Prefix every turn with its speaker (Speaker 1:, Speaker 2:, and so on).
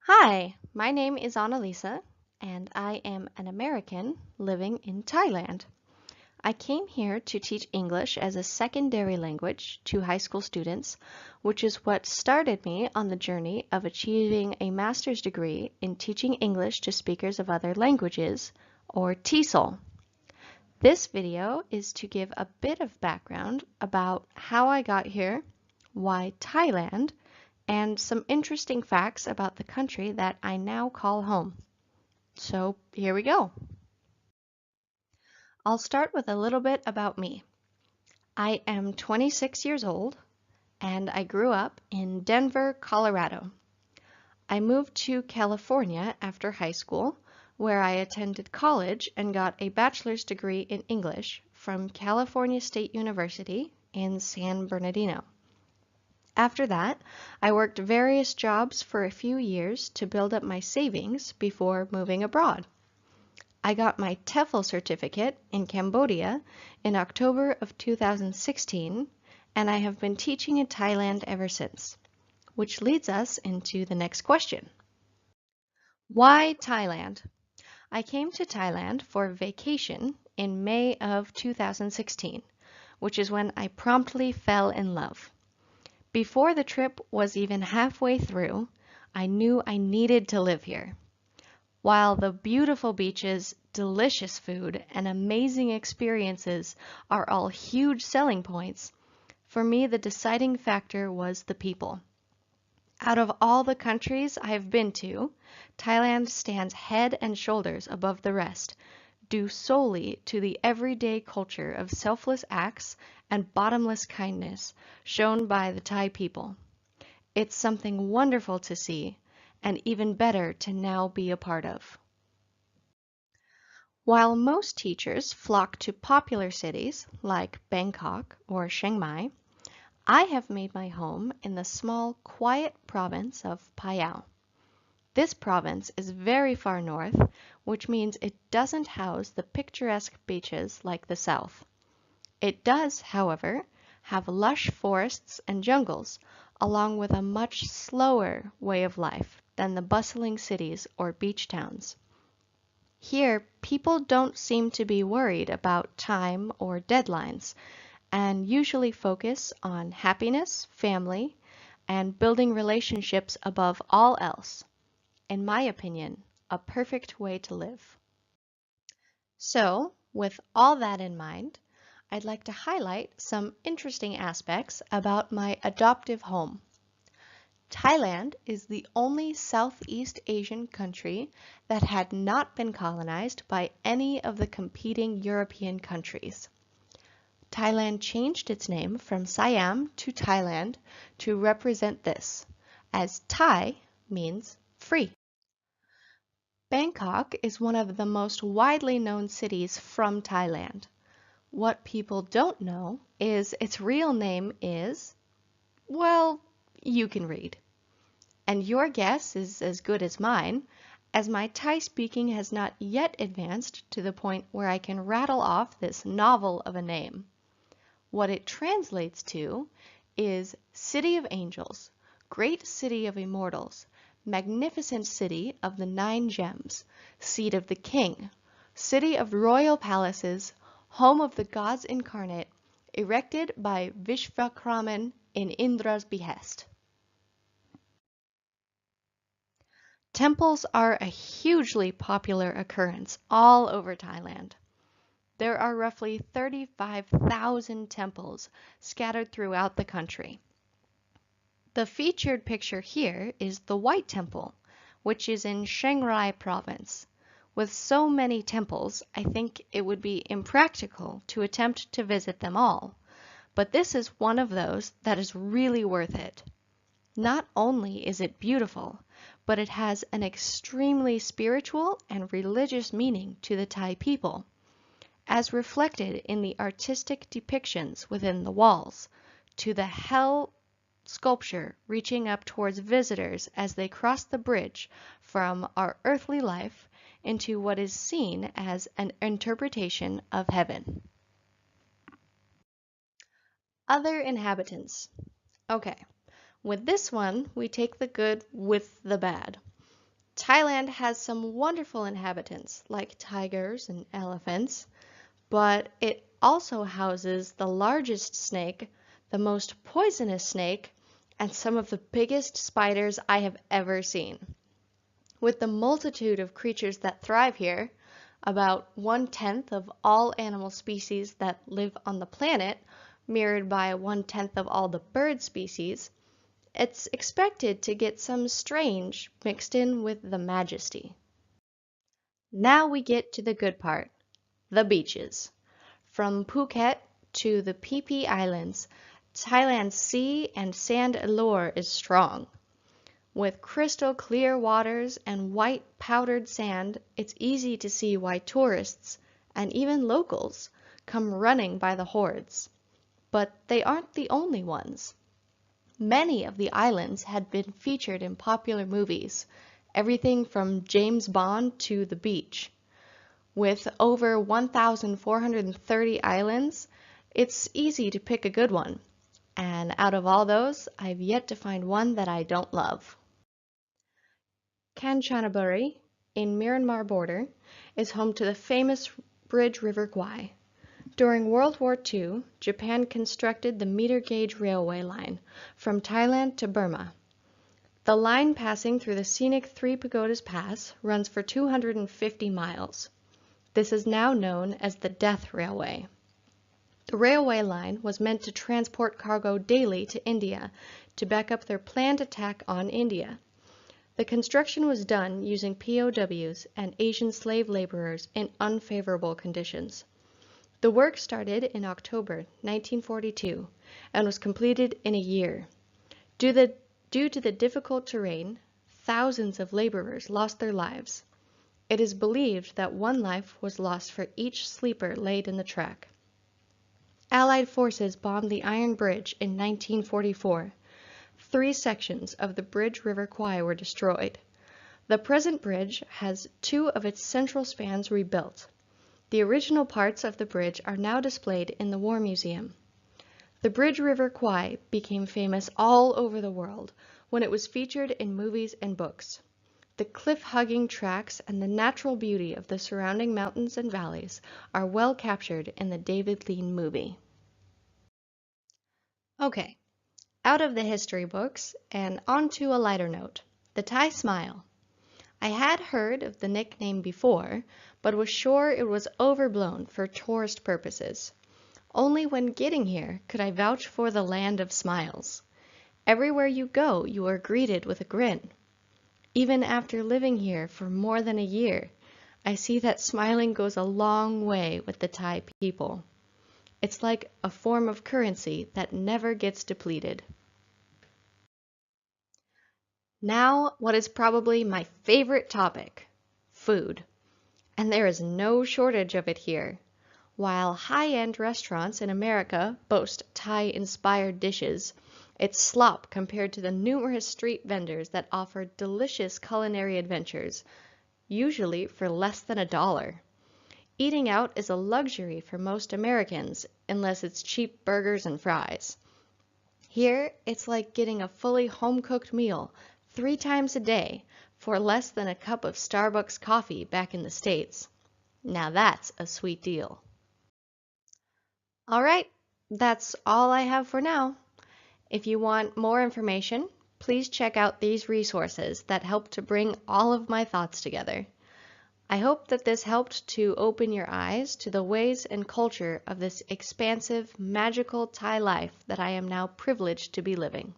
Speaker 1: Hi, my name is Annalisa, and I am an American living in Thailand. I came here to teach English as a secondary language to high school students, which is what started me on the journey of achieving a master's degree in teaching English to speakers of other languages, or TESOL. This video is to give a bit of background about how I got here, why Thailand, and some interesting facts about the country that I now call home. So here we go. I'll start with a little bit about me. I am 26 years old and I grew up in Denver, Colorado. I moved to California after high school, where I attended college and got a bachelor's degree in English from California State University in San Bernardino. After that, I worked various jobs for a few years to build up my savings before moving abroad. I got my TEFL certificate in Cambodia in October of 2016, and I have been teaching in Thailand ever since, which leads us into the next question. Why Thailand? I came to Thailand for vacation in May of 2016, which is when I promptly fell in love. Before the trip was even halfway through, I knew I needed to live here. While the beautiful beaches, delicious food, and amazing experiences are all huge selling points, for me the deciding factor was the people. Out of all the countries I have been to, Thailand stands head and shoulders above the rest, due solely to the everyday culture of selfless acts and bottomless kindness shown by the Thai people. It's something wonderful to see, and even better to now be a part of. While most teachers flock to popular cities like Bangkok or Chiang Mai, I have made my home in the small, quiet province of Phayao. This province is very far north, which means it doesn't house the picturesque beaches like the south. It does, however, have lush forests and jungles, along with a much slower way of life than the bustling cities or beach towns. Here, people don't seem to be worried about time or deadlines, and usually focus on happiness, family, and building relationships above all else. In my opinion, a perfect way to live. So, with all that in mind, I'd like to highlight some interesting aspects about my adoptive home. Thailand is the only Southeast Asian country that had not been colonized by any of the competing European countries. Thailand changed its name from Siam to Thailand to represent this, as Thai means free. Bangkok is one of the most widely known cities from Thailand. What people don't know is its real name is, well, you can read. And your guess is as good as mine, as my Thai speaking has not yet advanced to the point where I can rattle off this novel of a name. What it translates to is City of Angels, Great City of Immortals, Magnificent City of the Nine Gems, Seat of the King, City of Royal Palaces, Home of the Gods Incarnate, erected by Vishvakraman in Indra's behest. Temples are a hugely popular occurrence all over Thailand. There are roughly 35,000 temples scattered throughout the country. The featured picture here is the White Temple, which is in Chiang Rai province. With so many temples, I think it would be impractical to attempt to visit them all, but this is one of those that is really worth it. Not only is it beautiful, but it has an extremely spiritual and religious meaning to the Thai people, as reflected in the artistic depictions within the walls, to the hell sculpture reaching up towards visitors as they cross the bridge from our earthly life into what is seen as an interpretation of heaven. Other inhabitants. Okay, with this one, we take the good with the bad. Thailand has some wonderful inhabitants like tigers and elephants, but it also houses the largest snake, the most poisonous snake, and some of the biggest spiders I have ever seen. With the multitude of creatures that thrive here, about 1/10 of all animal species that live on the planet, mirrored by 1/10 of all the bird species, it's expected to get some strange mixed in with the majesty. Now we get to the good part, the beaches. From Phuket to the Phi Phi Islands, Thailand's sea and sand allure is strong. With crystal clear waters and white powdered sand, it's easy to see why tourists, and even locals, come running by the hordes. But they aren't the only ones. Many of the islands had been featured in popular movies, everything from James Bond to The Beach. With over 1,430 islands, it's easy to pick a good one. And out of all those, I've yet to find one that I don't love. Kanchanaburi, in Myanmar border, is home to the famous bridge River Kwai. During World War II, Japan constructed the meter-gauge railway line from Thailand to Burma. The line passing through the scenic Three Pagodas Pass runs for 250 miles. This is now known as the Death Railway. The railway line was meant to transport cargo daily to India to back up their planned attack on India. The construction was done using POWs and Asian slave laborers in unfavorable conditions. The work started in October 1942 and was completed in a year. Due to the difficult terrain, thousands of laborers lost their lives. It is believed that one life was lost for each sleeper laid in the track. Allied forces bombed the Iron Bridge in 1944. 3 sections of the bridge River Kwai were destroyed. The present bridge has 2 of its central spans rebuilt. The original parts of the bridge are now displayed in the War Museum. The bridge River Kwai became famous all over the world when it was featured in movies and books. The cliff-hugging tracks and the natural beauty of the surrounding mountains and valleys are well captured in the David Lean movie. Okay, out of the history books and onto a lighter note, the Thai smile. I had heard of the nickname before, but was sure it was overblown for tourist purposes. Only when getting here could I vouch for the land of smiles. Everywhere you go, you are greeted with a grin. Even after living here for more than a year, I see that smiling goes a long way with the Thai people. It's like a form of currency that never gets depleted. Now, what is probably my favorite topic, food. And there is no shortage of it here. While high-end restaurants in America boast Thai-inspired dishes, it's slop compared to the numerous street vendors that offer delicious culinary adventures, usually for less than $1. Eating out is a luxury for most Americans, unless it's cheap burgers and fries. Here, it's like getting a fully home-cooked meal 3 times a day for less than a cup of Starbucks coffee back in the States. Now that's a sweet deal. All right, that's all I have for now. If you want more information, please check out these resources that help to bring all of my thoughts together. I hope that this helped to open your eyes to the ways and culture of this expansive, magical Thai life that I am now privileged to be living.